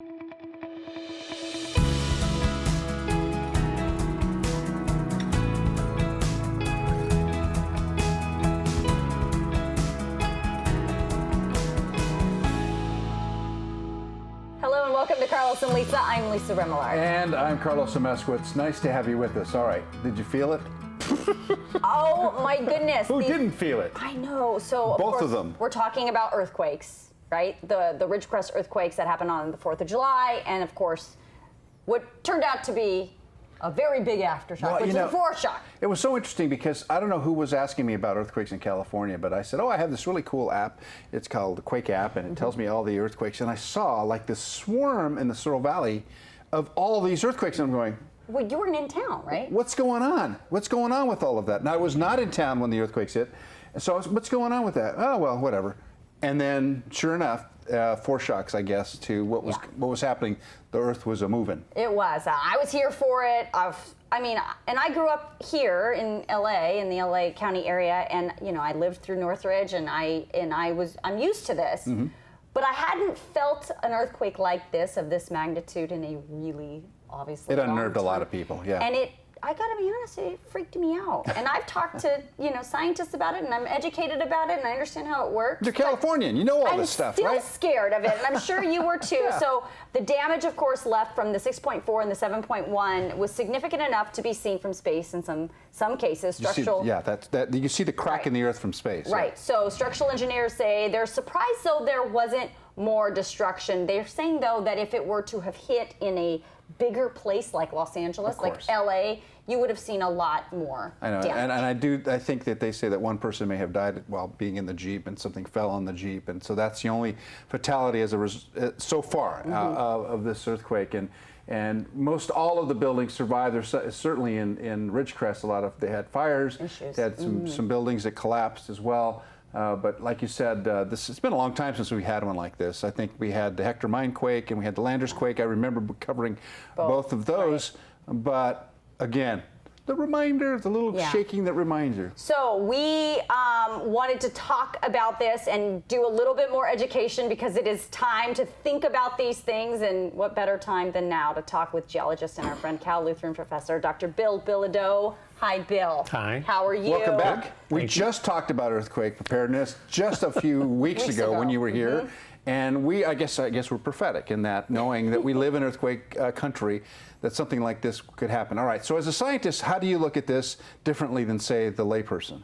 Welcome to Carlos and Lisa. I'm Lisa Remillard. And I'm Carlos Amezcua. It's nice to have you with us. All right. Did you feel it? Oh, my goodness. Who didn't feel it? I know. So, both of them. We're talking about earthquakes, right? The Ridgecrest earthquakes that happened on the 4th of July. And, of course, what turned out to be a very big aftershock, which is a foreshock. It was so interesting because I don't know who was asking me about earthquakes in California, but I said, I have this really cool app. It's called the Quake app, and it tells me all the earthquakes. And I saw like this swarm in the Sorrel Valley of all these earthquakes. And I'm going, well, you weren't in town, right? What's going on? What's going on with all of that? And I was not in town when the earthquakes hit. So I was, what's going on with that? Oh, well, whatever. And then, sure enough, foreshocks, I guess, to what was happening. The earth was a-moving. It was. I was here for it. And I grew up here in LA, in the LA County area, and I lived through Northridge, and I'm used to this. Mm-hmm. But I hadn't felt an earthquake like this, of this magnitude, in a really obviously It unnerved a lot of people, yeah. And I gotta be honest, it freaked me out. And I've talked to, scientists about it, and I'm educated about it, and I understand how it works. You're Californian, you know all this stuff, right? I'm still scared of it, and I'm sure you were too. Yeah. So the damage, of course, left from the 6.4 and the 7.1 was significant enough to be seen from space in some cases. Structural. You see the crack in the earth from space. Right. Yeah. So structural engineers say they're surprised, though, there wasn't more destruction. They're saying, though, that if it were to have hit in a bigger place like Los Angeles, like LA, you would have seen a lot more damage. And I think that they say that one person may have died while being in the Jeep and something fell on the Jeep, and so that's the only fatality so far of this earthquake. And most all of the buildings survived. There's certainly in Ridgecrest, they had fires. They had some buildings that collapsed as well. But like you said, it's been a long time since we had one like this. I think we had the Hector mine quake and we had the Landers quake. I remember covering both of those. Right. But again, the reminder, the little shaking that reminds you. So we wanted to talk about this and do a little bit more education, because it is time to think about these things, and what better time than now to talk with geologist and our friend Cal Lutheran professor, Dr. Bilodeau. Hi, Bill. Hi. How are you? Welcome back. We just talked about earthquake preparedness just a few weeks ago when you were here. Mm-hmm. And I guess we're prophetic in that, knowing that we live in earthquake country, that something like this could happen. All right, so as a scientist, how do you look at this differently than, say, the layperson?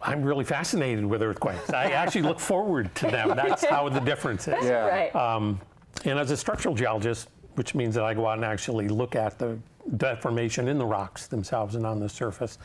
I'm really fascinated with earthquakes. I actually look forward to them. That's how the difference is. Yeah. Right. And as a structural geologist, which means that I go out and actually look at the deformation in the rocks themselves and on the surface,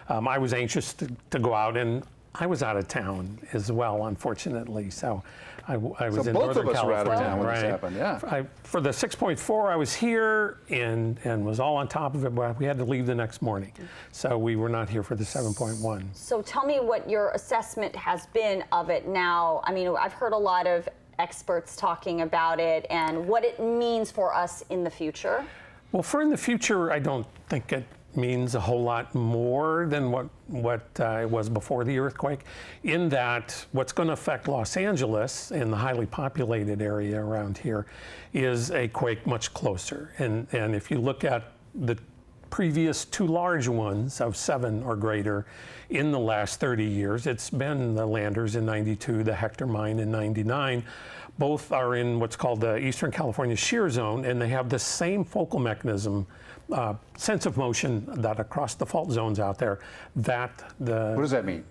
I was anxious to go out, and I was out of town as well, unfortunately. So I was in Northern California. Both of us were out of town when this happened, yeah. For the 6.4, I was here and was all on top of it, but we had to leave the next morning. So we were not here for the 7.1. So tell me what your assessment has been of it now. I mean, I've heard a lot of experts talking about it and what it means for us in the future. Well, for in the future, I don't think it means a whole lot more than what it was before the earthquake, in that what's going to affect Los Angeles and the highly populated area around here is a quake much closer. And if you look at the previous two large ones of 7 or greater in the last 30 years, it's been the Landers in 92, the Hector mine in 99. Both are in what's called the Eastern California shear zone, and they have the same focal mechanism, sense of motion, that across the fault zones out there. What does that mean?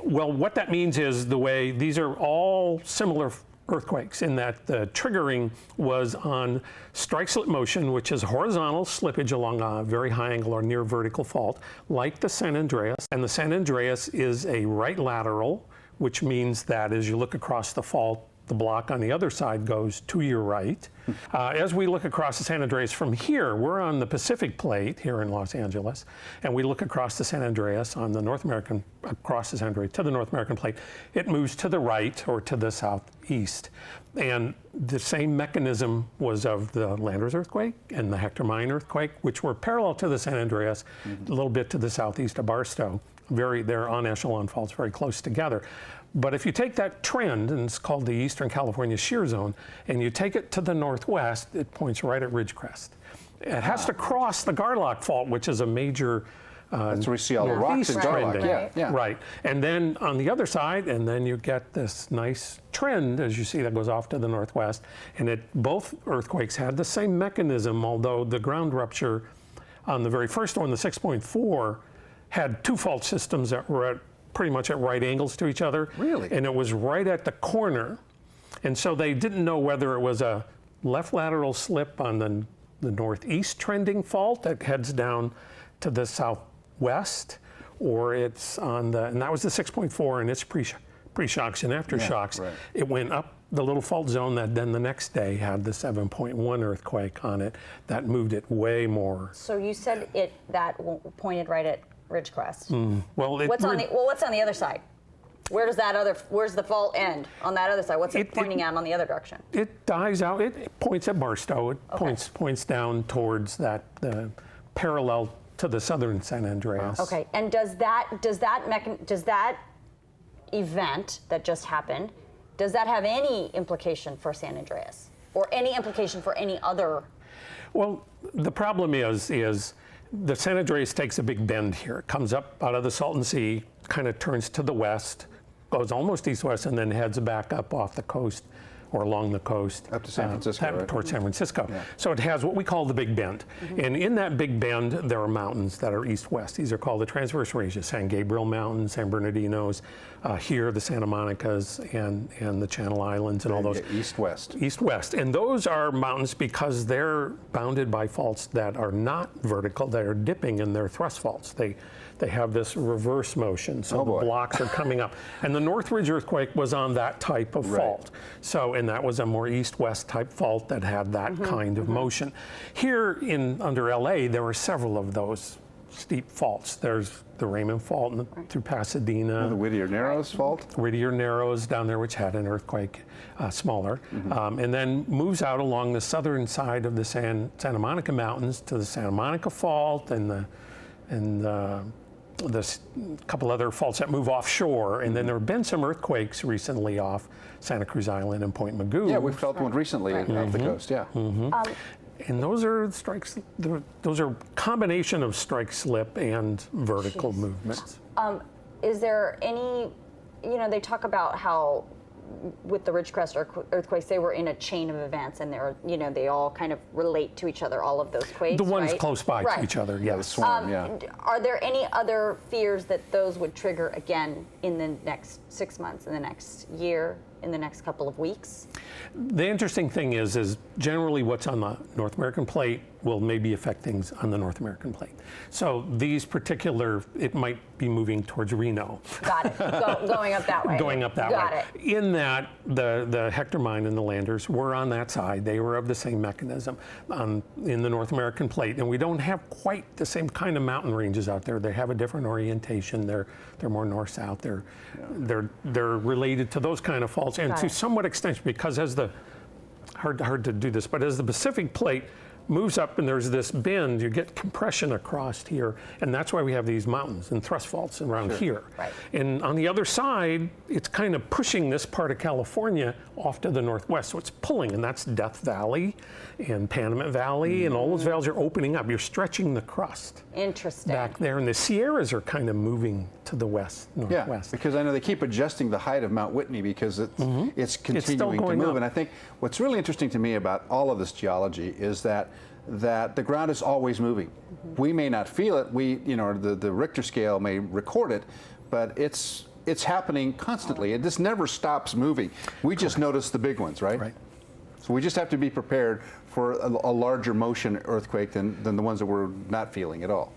Well, what that means is these are all similar earthquakes, in that the triggering was on strike slip motion, which is horizontal slippage along a very high angle or near vertical fault, like the San Andreas. And the San Andreas is a right lateral, which means that as you look across the fault, the block on the other side goes to your right. As we look across the San Andreas from here, we're on the Pacific plate here in Los Angeles, and we look across the San Andreas on the across the San Andreas to the North American plate. It moves to the right or to the southeast. And the same mechanism was of the Landers earthquake and the Hector mine earthquake, which were parallel to the San Andreas, a little bit to the southeast of Barstow. they're on echelon faults very close together. But if you take that trend, and it's called the Eastern California Shear Zone, and you take it to the northwest, it points right at Ridgecrest. It has to cross the Garlock Fault, which is a major that's where we see all the rocks in trending. Garlock. Yeah. Right. And then on the other side, and then you get this nice trend, as you see, that goes off to the northwest. And both earthquakes had the same mechanism, although the ground rupture on the very first one, the 6.4, had two fault systems that were pretty much at right angles to each other. Really? And it was right at the corner. And so they didn't know whether it was a left lateral slip on the northeast trending fault that heads down to the southwest, or it's on and that was the 6.4 and its pre-shocks and aftershocks. Yeah, right. It went up the little fault zone that then the next day had the 7.1 earthquake on it that moved it way more. So you said that pointed right at Ridgecrest. Well, What's on the other side? Where's the fault end on that other side? What's it pointing at on the other direction? It dies out. It points at Barstow. It points down towards the parallel to the southern San Andreas. Okay. And does that event that just happened, does that have any implication for San Andreas or any implication for any other? Well, the problem is the San Andreas takes a big bend here. It comes up out of the Salton Sea, kind of turns to the west, goes almost east-west, and then heads back up off the coast or along the coast. Up to San Francisco, right? Towards San Francisco. Yeah. So it has what we call the Big Bend. And in that Big Bend, there are mountains that are east-west. These are called the transverse ranges, San Gabriel Mountains, San Bernardinos, here the Santa Monicas and the Channel Islands and all those. East-west. East-west. And those are mountains because they're bounded by faults that are not vertical, they are dipping, and they're thrust faults. They have this reverse motion, so the blocks are coming up. And the Northridge earthquake was on that type of fault. So, and that was a more east-west type fault that had that kind of motion. Here under LA, there were several of those steep faults. There's the Raymond Fault through Pasadena. The Whittier Narrows Fault? Whittier Narrows down there, which had an earthquake, smaller, and then moves out along the southern side of the Santa Monica Mountains to the Santa Monica Fault and there's a couple other faults that move offshore, and then there have been some earthquakes recently off Santa Cruz Island and Point Mugu. Yeah, we felt one recently off the coast, yeah. And those are strikes. Those are combination of strike slip and vertical movements. Is there any, they talk about how with the Ridgecrest earthquakes, they were in a chain of events, and they all kind of relate to each other, all of those quakes. The ones close by to each other, yes. The swarm, Are there any other fears that those would trigger again in the next 6 months, in the next year, in the next couple of weeks? The interesting thing is generally what's on the North American plate will maybe affect things on the North American plate. So these particular, it might be moving towards Reno. Got it. Going up that way. Going up that way. Got it. In that, the Hector mine and the landers were on that side. They were of the same mechanism in the North American plate. And we don't have quite the same kind of mountain ranges out there. They have a different orientation. They're more north-south. They're related to those kind of faults. And to somewhat extension, because as hard to do this, but as the Pacific plate moves up and there's this bend, you get compression across here, and that's why we have these mountains and thrust faults around here. Right. And on the other side, it's kind of pushing this part of California off to the northwest, so it's pulling, and that's Death Valley and Panamint Valley, and all those valleys are opening up. You're stretching the crust. Interesting. Back there, and the Sierras are kind of moving to the west, northwest. Yeah, because I know they keep adjusting the height of Mount Whitney because it's continuing to move. Up. And I think what's really interesting to me about all of this geology is that the ground is always moving. We may not feel it. The Richter scale may record it, but it's happening constantly. It just never stops moving. We just notice the big ones, right? Right. So we just have to be prepared for a larger motion earthquake than the ones that we're not feeling at all.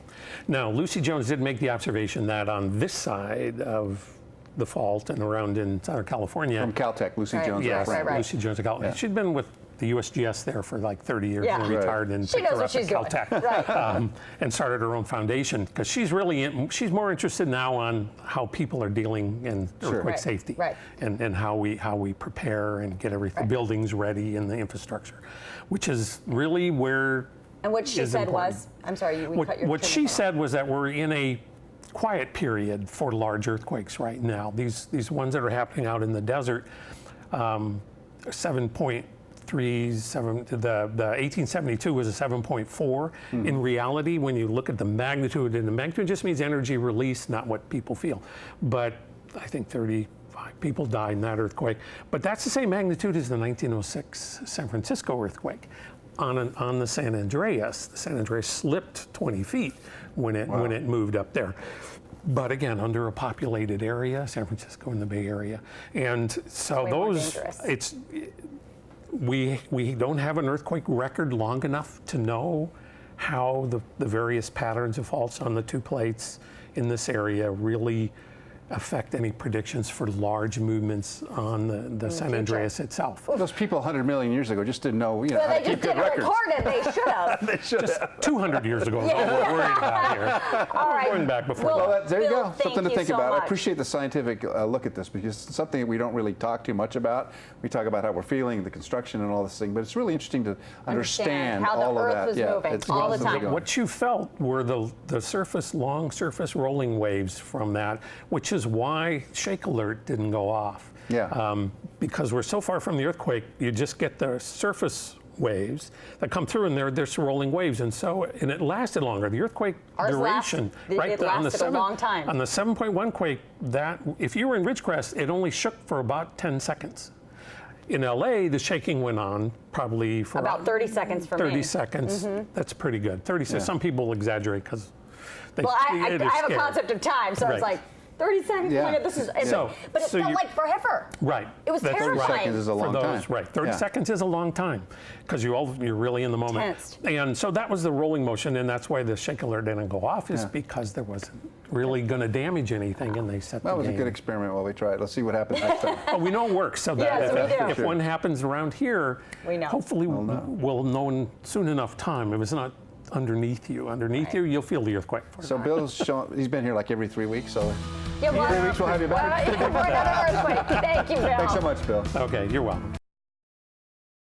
Now, Lucy Jones did make the observation that on this side of the fault and around in Southern California. From Caltech, Lucy Jones. Yes, right. Lucy Jones of Caltech. Yeah. She'd been with the USGS there for like 30 years and retired and she picked knows her what up she's at Caltech doing. and started her own foundation because she's she's more interested now on how people are dealing in earthquake safety and how we prepare and get everything, buildings ready and the infrastructure, which is really where. And what she said important. was, I'm sorry, we cut your. What she said was that we're in a quiet period for large earthquakes right now. These ones that are happening out in the desert, 7.3, the 1872 was a 7.4. In reality, when you look at the magnitude, and the magnitude just means energy release, not what people feel. But I think 35 people died in that earthquake. But that's the same magnitude as the 1906 San Francisco earthquake. On the San Andreas. The San Andreas slipped 20 feet when it moved up there. But again, under a populated area, San Francisco and the Bay Area. And so we don't have an earthquake record long enough to know how the various patterns of faults on the two plates in this area really affect any predictions for large movements on the San Andreas itself. Well, those people 100 million years ago just didn't know, how They to just keep good didn't records. record it. They should have. They should Just have. 200 years ago is all we're worried about here. All right. Going back before Well, that. There you Bill, go. thank Something to you think so about. much. I appreciate the scientific look at this because it's something that we don't really talk too much about. We talk about how we're feeling, the construction and all this thing, but it's really interesting to understand how the all of Earth that. was moving it's all the constantly time. going. What you felt were the long surface rolling waves from that, which is why shake alert didn't go off. Yeah. Because we're so far from the earthquake, you just get the surface waves that come through, and they're rolling waves, and it lasted longer. The earthquake duration, it lasted a long time. On the 7.1 quake, that if you were in Ridgecrest, it only shook for about 10 seconds. In LA, the shaking went on probably for About 30 seconds for 30 me. seconds. That's pretty good. 30 seconds. Some people exaggerate because they. Well, I it is have a scary. concept of time, so it's Right. like 30 seconds. Yeah. Oh my God, this is. So- but it so felt you- like forever. Right. It was That's 30 30 seconds is a long for time. those, right. 30 Yeah. seconds is a long time because you're really in the moment. Tensed. And so that was the rolling motion, and that's why the shake alert didn't go off, is because there wasn't really going to damage anything, and they set That the was a game. good experiment while we tried. Let's see what happens next time. But we know it works, so that Yes, we do. if one happens around here, We know. hopefully we'll know in soon enough time. If it's not underneath you, you'll feel the earthquake. So Bill's he's been here like every 3 weeks, so Yeah, well, 3 weeks we'll have you back. for another earthquake. Thank you, Bill. Thanks so much, Bill. Okay, you're welcome.